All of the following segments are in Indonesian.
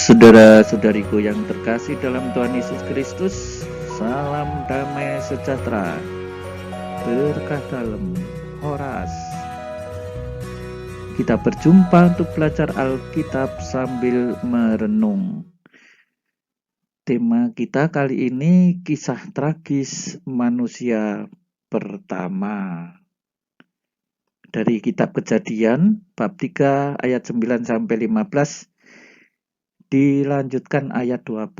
Saudara-saudariku yang terkasih dalam Tuhan Yesus Kristus, salam damai sejahtera, berkah dalam, Horas. Kita berjumpa untuk belajar Alkitab sambil merenung. Tema kita kali ini kisah tragis manusia pertama. Dari kitab Kejadian, bab 3 ayat 9-15, dilanjutkan ayat 20.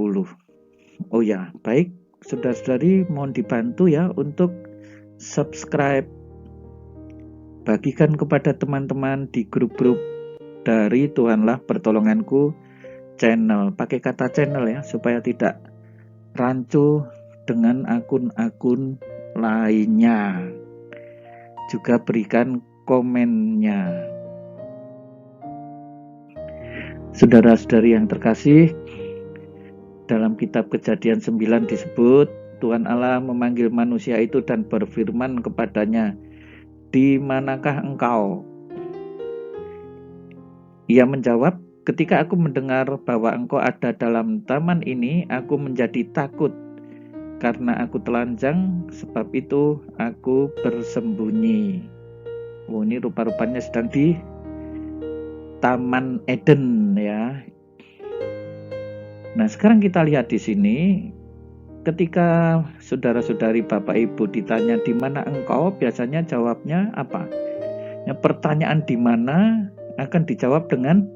Oh ya, baik, saudara-saudari mohon dibantu ya untuk subscribe, bagikan kepada teman-teman di grup-grup dari Tuhanlah Pertolonganku channel. Pakai kata channel ya, supaya tidak rancu dengan akun-akun lainnya. Juga berikan komennya. Saudara-saudari yang terkasih, dalam kitab Kejadian 9 disebut, Tuhan Allah memanggil manusia itu dan berfirman kepadanya, "Di manakah engkau?" Ia menjawab, "Ketika aku mendengar bahwa engkau ada dalam taman ini, aku menjadi takut, karena aku telanjang, sebab itu aku bersembunyi." Oh, ini rupa-rupanya sedang di Taman Eden ya. Nah, sekarang kita lihat di sini, ketika saudara-saudari Bapak Ibu ditanya di mana engkau, biasanya jawabnya apa? Ya, pertanyaan di mana akan dijawab dengan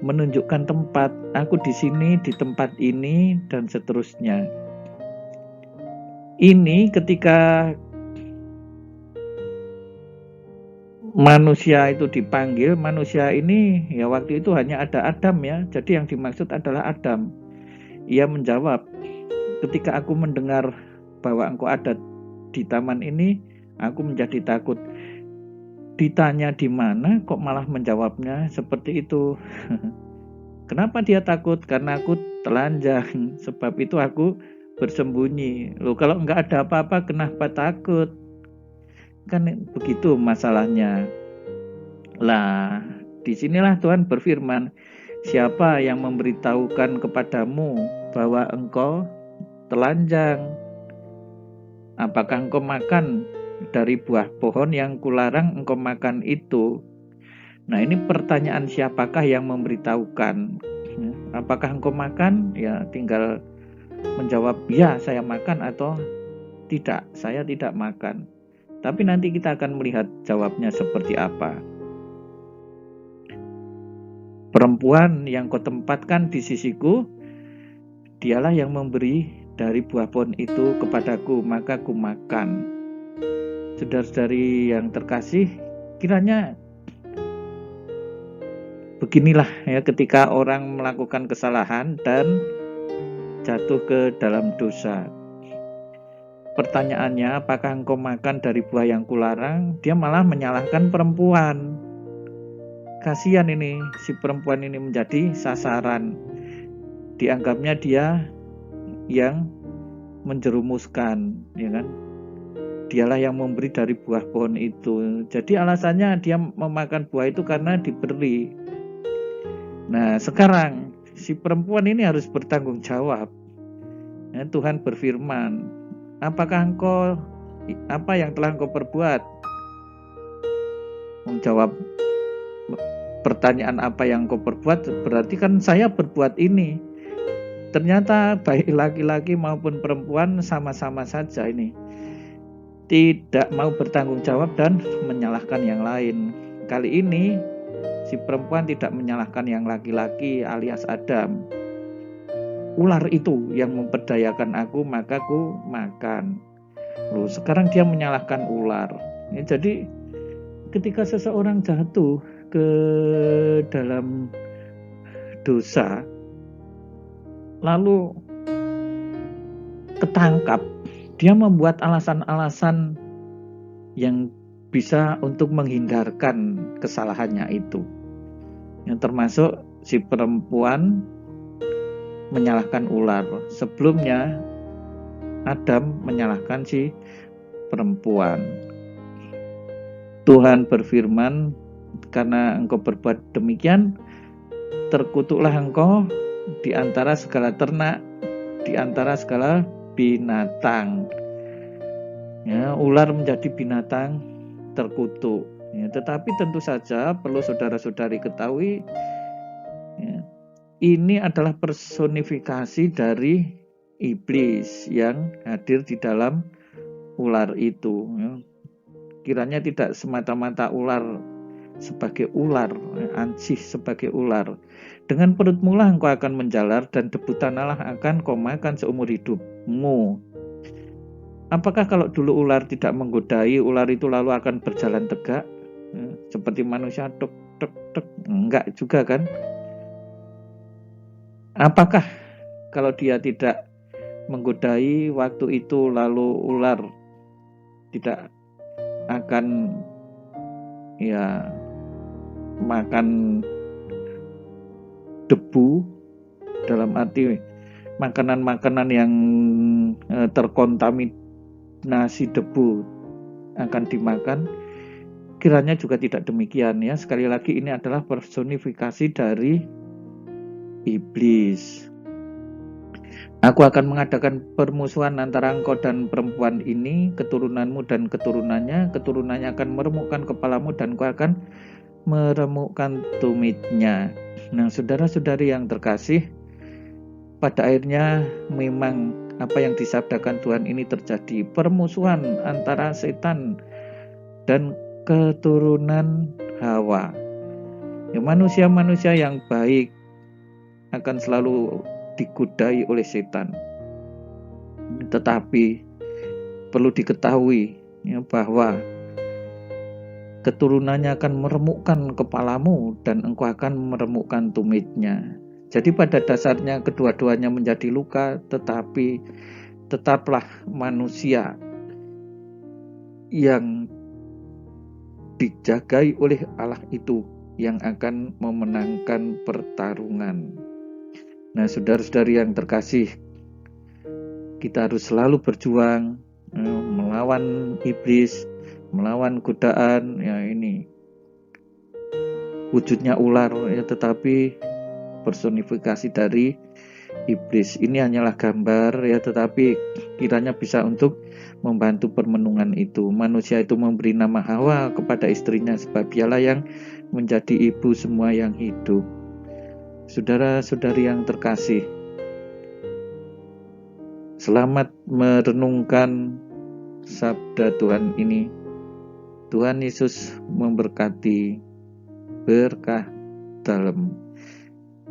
menunjukkan tempat. Aku di sini, di tempat ini, dan seterusnya. Ini ketika manusia itu dipanggil, manusia ini ya waktu itu hanya ada Adam ya. Jadi yang dimaksud adalah Adam. Ia menjawab, "Ketika aku mendengar bahwa engkau ada di taman ini, aku menjadi takut." Ditanya di mana, kok malah menjawabnya seperti itu. Kenapa dia takut? Karena aku telanjang, sebab itu aku bersembunyi. Loh, kalau enggak ada apa-apa, kenapa takut? Kan begitu masalahnya. Lah, disinilah Tuhan berfirman, "Siapa yang memberitahukan kepadamu bahwa engkau telanjang? Apakah engkau makan dari buah pohon yang kularang engkau makan itu?" Nah, ini pertanyaan siapakah yang memberitahukan. Apakah engkau makan? Ya tinggal menjawab, "Ya, saya makan," atau "Tidak, saya tidak makan." Tapi nanti kita akan melihat jawabnya seperti apa. "Perempuan yang kau tempatkan di sisiku, dialah yang memberi dari buah pohon itu kepadaku, maka ku makan." Saudara-saudari yang terkasih, kiranya beginilah ya ketika orang melakukan kesalahan dan jatuh ke dalam dosa. Pertanyaannya, apakah engkau makan dari buah yang kularang? Dia malah menyalahkan perempuan. Kasihan ini, si perempuan ini menjadi sasaran. Dianggapnya dia yang menjerumuskan, ya kan? Dialah yang memberi dari buah pohon itu. Jadi alasannya dia memakan buah itu karena diberi. Nah, sekarang si perempuan ini harus bertanggung jawab. Ya, Tuhan berfirman, "Apakah engkau, apa yang telah engkau perbuat?" Menjawab pertanyaan apa yang engkau perbuat, berarti kan saya berbuat ini. Ternyata baik laki-laki maupun perempuan sama-sama saja ini tidak mau bertanggung jawab dan menyalahkan yang lain. Kali ini si perempuan tidak menyalahkan yang laki-laki alias Adam. "Ular itu yang memperdayakan aku, maka ku makan." Loh, sekarang dia menyalahkan ular. Ya, jadi ketika seseorang jatuh ke dalam dosa, lalu ketangkap, dia membuat alasan-alasan yang bisa untuk menghindarkan kesalahannya itu. Yang termasuk si perempuan menyalahkan ular. Sebelumnya Adam menyalahkan si perempuan. Tuhan berfirman, "Karena engkau berbuat demikian, terkutuklah engkau di antara segala ternak, di antara segala binatang. Ya, ular menjadi binatang terkutuk. Ya, tetapi tentu saja perlu saudara-saudari ketahui, ya, ini adalah personifikasi dari iblis yang hadir di dalam ular itu. Ya. Kiranya tidak semata-mata ular sebagai ular, ansih sebagai ular. Dengan perutmu lah engkau akan menjalar, dan debu tanah akan kau makan seumur hidupmu. Apakah kalau dulu ular tidak menggodai, ular itu lalu akan berjalan tegak? Seperti manusia, tek, tek, tek. Enggak juga kan? Apakah kalau dia tidak menggodai waktu itu lalu ular tidak akan ya makan debu, dalam arti makanan-makanan yang terkontaminasi debu akan dimakan? Kiranya juga tidak demikian ya. Sekali lagi ini adalah personifikasi dari iblis. Aku akan mengadakan permusuhan antara engkau dan perempuan ini, keturunanmu dan keturunannya. Keturunannya akan meremukkan kepalamu dan engkau akan meremukkan tumitnya. Nah, saudara-saudari yang terkasih, pada akhirnya memang apa yang disabdakan Tuhan ini terjadi. Permusuhan antara setan dan keturunan Hawa. Ya, manusia-manusia yang baik akan selalu digodai oleh setan. Tetapi perlu diketahui ya, bahwa keturunannya akan meremukkan kepalamu dan engkau akan meremukkan tumitnya. Jadi pada dasarnya kedua-duanya menjadi luka, tetapi tetaplah manusia yang dijagai oleh Allah itu yang akan memenangkan pertarungan. Nah, saudara-saudari yang terkasih, kita harus selalu berjuang melawan iblis, melawan godaan. Ya, ini wujudnya ular ya, tetapi personifikasi dari iblis. Ini hanyalah gambar ya, tetapi kiranya bisa untuk membantu permenungan itu. Manusia itu memberi nama Hawa kepada istrinya, sebab dialah yang menjadi ibu semua yang hidup. Saudara-saudari yang terkasih, selamat merenungkan sabda Tuhan ini. Tuhan Yesus memberkati, berkah dalam.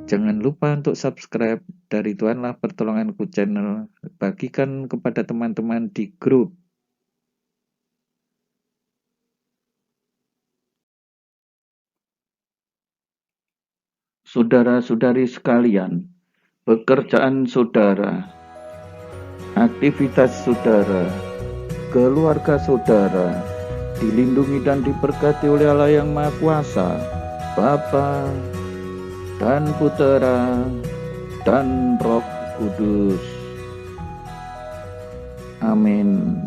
Jangan lupa untuk subscribe dari Tuhanlah Pertolonganku channel. Bagikan kepada teman-teman di grup. Saudara-saudari sekalian, pekerjaan saudara, aktivitas saudara, keluarga saudara dilindungi dan diberkati oleh Allah yang Maha Kuasa, Bapa dan Putera dan Roh Kudus. Amin.